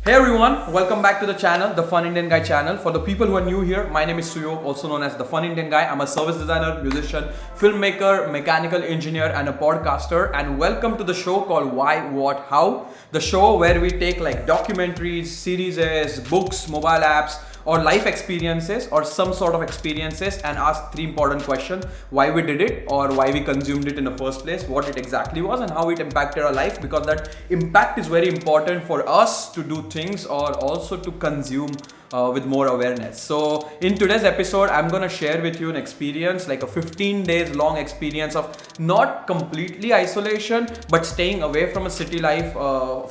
Hey everyone, welcome back to the channel, The Fun Indian Guy channel. For the people who are new here, my name is Suyog, also known as The Fun Indian Guy. I'm a service designer, musician, filmmaker, mechanical engineer and a podcaster. And welcome to the show called Why, What, How. The show where we take like documentaries, series, books, mobile apps, or life experiences or some sort of experiences and ask three important questions: why we did it, or why we consumed it in the first place, what it exactly was, and how it impacted our life, because that impact is very important for us to do things or also to consume with more awareness. So in today's episode, I'm gonna share with you an experience, like a 15 days long experience of not completely isolation, but staying away from a city life,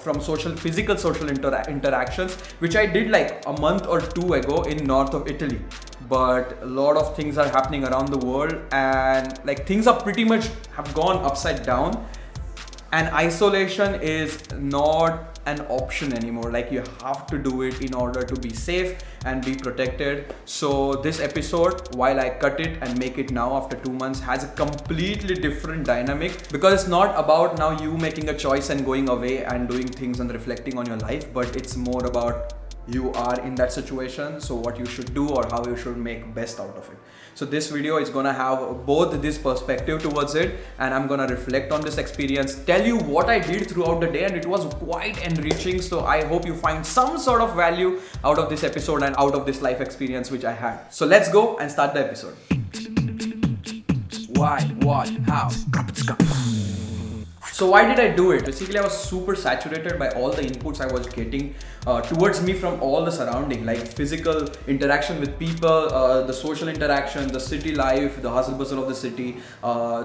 from physical social interactions, which I did like a month or two ago in north of Italy. But a lot of things are happening around the world, and like things are pretty much have gone upside down, and isolation is not an option anymore. Like you have to do it in order to be safe and be protected. So this episode, while I cut it and make it now after 2 months, has a completely different dynamic, because it's not about now you making a choice and going away and doing things and reflecting on your life, but it's more about you are in that situation, so what you should do or how you should make best out of it. So this video is gonna have both this perspective towards it, and I'm gonna reflect on this experience, tell you what I did throughout the day, and it was quite enriching. So I hope you find some sort of value out of this episode and out of this life experience which I had. So let's go and start the episode. Why, what, how? So why did I do it? Basically, I was super saturated by all the inputs I was getting towards me from all the surrounding, like physical interaction with people, the social interaction, the city life, the hustle bustle of the city,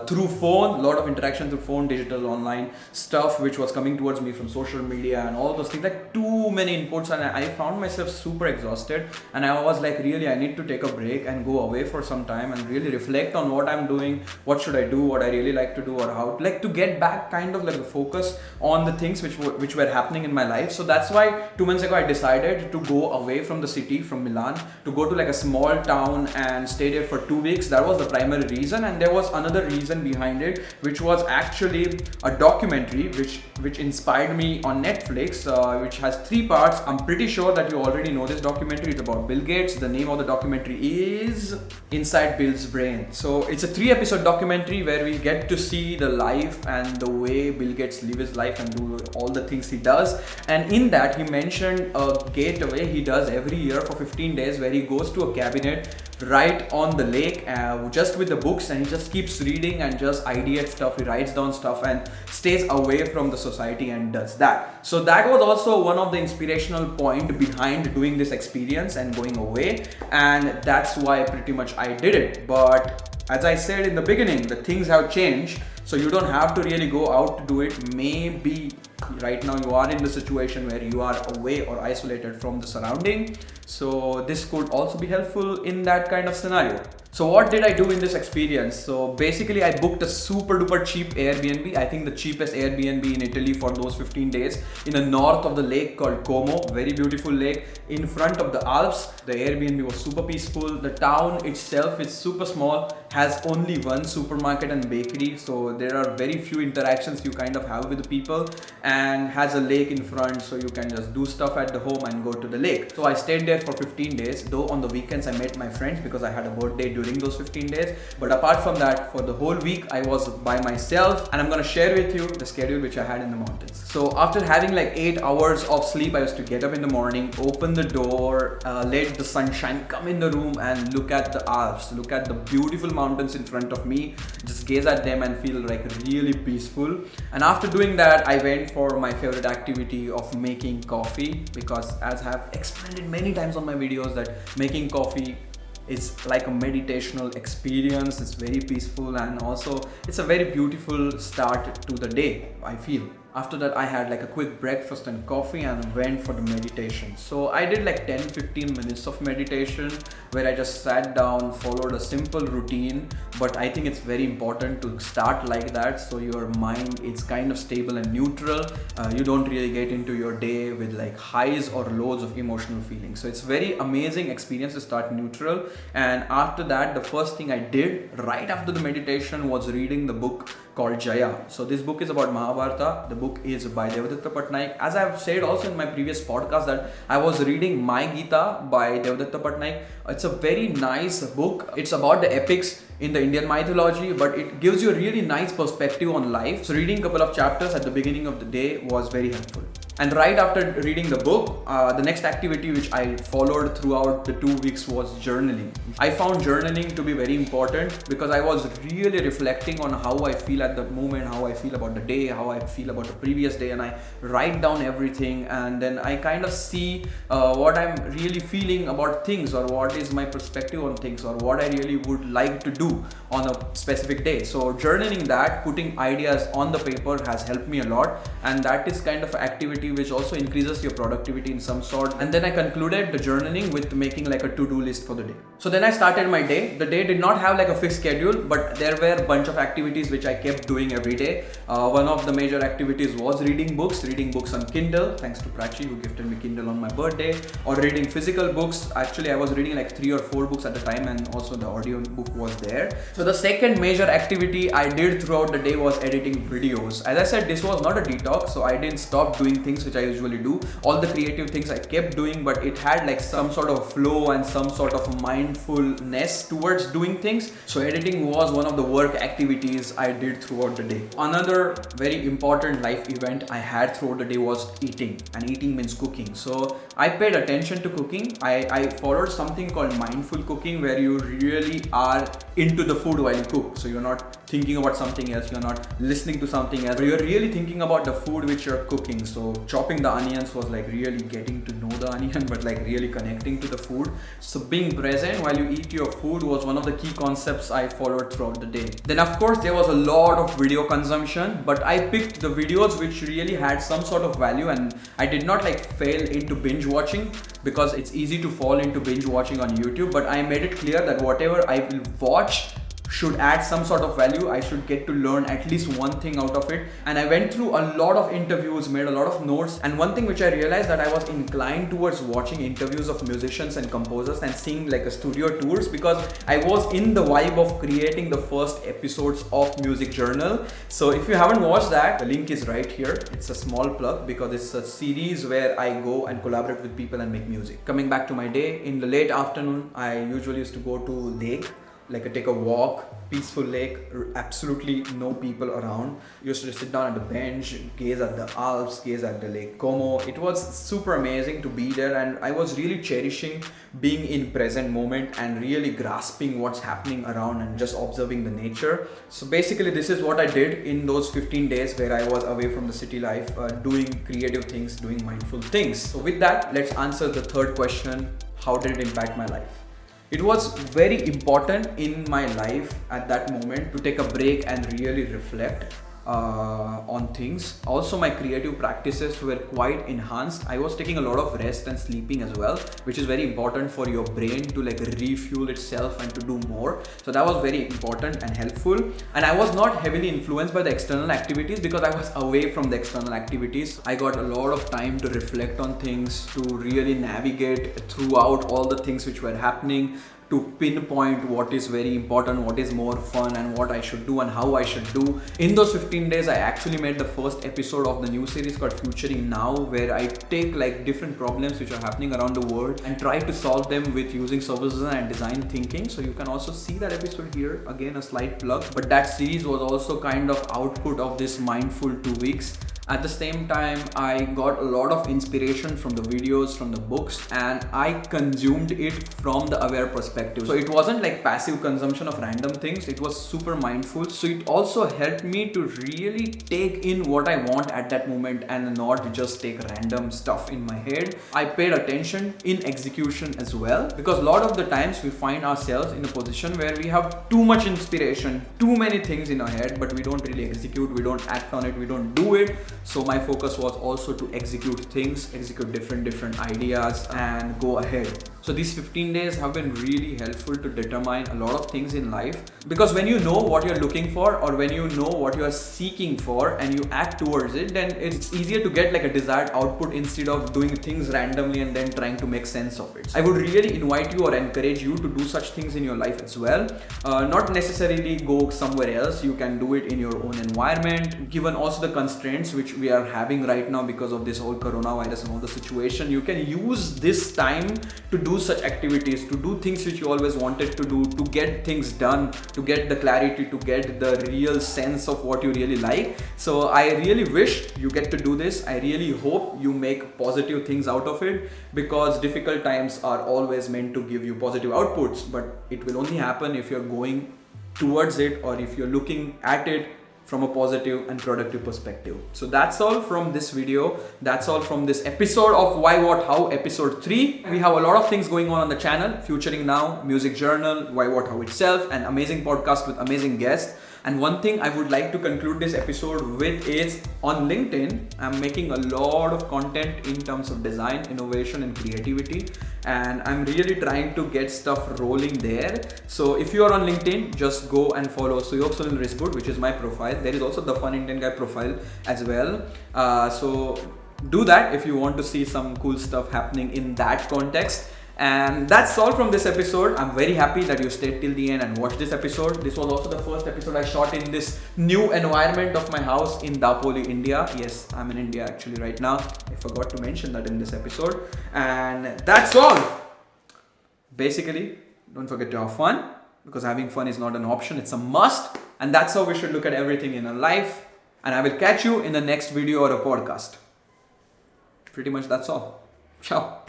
through phone, a lot of interaction through phone, digital, online stuff, which was coming towards me from social media and all those things, like too many inputs, and I found myself super exhausted, and I was like, really, I need to take a break and go away for some time and really reflect on what I'm doing, what should I do, what I really like to do, or how, like to get back kind of like a focus on the things which were happening in my life. So that's why 2 months ago I decided to go away from the city, from Milan, to go to like a small town and stay there for 2 weeks. That was the primary reason, and there was another reason behind it, which was actually a documentary which inspired me on Netflix, which has 3 parts. I'm pretty sure that you already know this documentary. It's about Bill Gates. The name of the documentary is Inside Bill's Brain. So it's a 3-episode documentary where we get to see the life and the way Bill Gates live his life and do all the things he does. And in that, he mentioned a getaway he does every year for 15 days where he goes to a cabinet right on the lake, just with the books, and he just keeps reading and just ideates stuff. He writes down stuff and stays away from the society and does that. So that was also one of the inspirational point behind doing this experience and going away, and that's why pretty much I did it. But as I said in the beginning, the things have changed, so you don't have to really go out to do it. Maybe right now you are in the situation where you are away or isolated from the surrounding, so this could also be helpful in that kind of scenario. So what did I do in this experience? So basically, I booked a super duper cheap Airbnb. I think the cheapest Airbnb in Italy for those 15 days in the north of the lake called Como. Very beautiful lake in front of the Alps. The Airbnb was super peaceful. The town itself is super small, has only one supermarket and bakery, so there are very few interactions you kind of have with the people, and has a lake in front, so you can just do stuff at the home and go to the lake. So I stayed there for 15 days, though on the weekends I met my friends because I had a birthday during those 15 days. But apart from that, for the whole week I was by myself, and I'm gonna share with you the schedule which I had in the mountains. So after having like 8 hours of sleep, I used to get up in the morning, open the door, let the sunshine come in the room and look at the Alps, look at the beautiful mountains in front of me, just gaze at them and feel like really peaceful. And after doing that, I went for my favorite activity of making coffee, because as I have explained it many times on my videos, that making coffee is like a meditational experience. It's very peaceful, and also it's a very beautiful start to the day, I feel. After that, I had like a quick breakfast and coffee and went for the meditation. So I did like 10-15 minutes of meditation where I just sat down, followed a simple routine. But I think it's very important to start like that, so your mind is kind of stable and neutral. You don't really get into your day with like highs or lows of emotional feelings. So it's very amazing experience to start neutral. And after that, the first thing I did right after the meditation was reading the book called Jaya. So this book is about Mahabharata. The book is by Devadatta Patnaik. As I've said also in my previous podcast that I was reading My Gita by Devadatta Patnaik. It's a very nice book. It's about the epics in the Indian mythology, but it gives you a really nice perspective on life. So reading a couple of chapters at the beginning of the day was very helpful. And right after reading the book, the next activity which I followed throughout the 2 weeks was journaling. I found journaling to be very important because I was really reflecting on how I feel at the moment, how I feel about the day, how I feel about the previous day, and I write down everything, and then I kind of see what I'm really feeling about things, or what is my perspective on things, or what I really would like to do on a specific day. So journaling that, putting ideas on the paper has helped me a lot, and that is kind of an activity which also increases your productivity in some sort. And then I concluded the journaling with making like a to-do list for the day. So then I started my day. The day did not have like a fixed schedule, but there were a bunch of activities which I kept doing every day. One of the major activities was reading books on Kindle, thanks to Prachi who gifted me Kindle on my birthday, or reading physical books. Actually, I was reading like 3 or 4 books at the time, and also the audio book was there. So the second major activity I did throughout the day was editing videos. As I said, this was not a detox, so I didn't stop doing things which I usually do. All the creative things I kept doing, but it had like some sort of flow and some sort of mindfulness towards doing things. So editing was one of the work activities I did throughout the day. Another very important life event I had throughout the day was eating, and eating means cooking. So I paid attention to cooking. I followed something called mindful cooking, where you really are into the food while you cook. So you're not thinking about something else, you're not listening to something else, but you're really thinking about the food which you're cooking. So chopping the onions was like really getting to know the onion, but like really connecting to the food. So being present while you eat your food was one of the key concepts I followed throughout the day. Then of course there was a lot of video consumption, but I picked the videos which really had some sort of value, and I did not like fail into binge watching, because it's easy to fall into binge watching on YouTube, but I made it clear that whatever I will watch should add some sort of value. I should get to learn at least one thing out of it. And I went through a lot of interviews, made a lot of notes, and one thing which I realized, that I was inclined towards watching interviews of musicians and composers and seeing like a studio tours, because I was in the vibe of creating the first episodes of Music Journal. So if you haven't watched that, the link is right here. It's a small plug because it's a series where I go and collaborate with people and make music. Coming back to my day, in the late afternoon, I usually used to go to lake, like I take a walk, peaceful lake, absolutely no people around. Used to sit down at the bench, gaze at the Alps, gaze at the Lake Como. It was super amazing to be there, and I was really cherishing being in present moment and really grasping what's happening around and just observing the nature. So basically this is what I did in those 15 days where I was away from the city life, doing creative things, doing mindful things. So with that, let's answer the third question: how did it impact my life? It was very important in my life at that moment to take a break and really reflect on things. Also, my creative practices were quite enhanced. I was taking a lot of rest and sleeping as well, which is very important for your brain to like refuel itself and to do more. So that was very important and helpful. And I was not heavily influenced by the external activities because I was away from the external activities. I got a lot of time to reflect on things, to really navigate throughout all the things which were happening, to pinpoint what is very important, what is more fun, and what I should do and how I should do. In those 15 days, I actually made the first episode of the new series called Futuring Now, where I take like different problems which are happening around the world and try to solve them with using services and design thinking. So you can also see that episode here, again a slight plug. But that series was also kind of output of this mindful 2 weeks. At the same time, I got a lot of inspiration from the videos, from the books, and I consumed it from the aware perspective. So it wasn't like passive consumption of random things, it was super mindful. So it also helped me to really take in what I want at that moment and not just take random stuff in my head. I paid attention in execution as well, because a lot of the times we find ourselves in a position where we have too much inspiration, too many things in our head, but we don't really execute, we don't act on it, we don't do it. So my focus was also to execute things, execute different ideas and go ahead. So these 15 days have been really helpful to determine a lot of things in life, because when you know what you're looking for, or when you know what you are seeking for and you act towards it, then it's easier to get like a desired output instead of doing things randomly and then trying to make sense of it. I would really invite you or encourage you to do such things in your life as well. Not necessarily go somewhere else. You can do it in your own environment. Given also the constraints which we are having right now because of this whole coronavirus and all the situation, you can use this time to do such activities, to do things which you always wanted to do, to get things done, to get the clarity, to get the real sense of what you really like. So I really wish you get to do this. I really hope you make positive things out of it, because difficult times are always meant to give you positive outputs, but it will only happen if you're going towards it, or if you're looking at it from a positive and productive perspective. So that's all from this video. That's all from this episode of Why What How episode 3. We have a lot of things going on the channel, Futuring Now, Music Journal, Why What How itself, an amazing podcast with amazing guests. And one thing I would like to conclude this episode with is, on LinkedIn, I'm making a lot of content in terms of design, innovation and creativity. And I'm really trying to get stuff rolling there. So if you are on LinkedIn, just go and follow Suyog Sunil Risbud, which is my profile. There is also the Fun Indian Guy profile as well. So do that if you want to see some cool stuff happening in that context. And that's all from this episode. I'm very happy that you stayed till the end and watched this episode. This was also the first episode I shot in this new environment of my house in Dapoli, India. Yes, I'm in India actually right now. I forgot to mention that in this episode. And that's all. Basically, don't forget to have fun, because having fun is not an option, it's a must. And that's how we should look at everything in our life. And I will catch you in the next video or a podcast. Pretty much that's all. Ciao.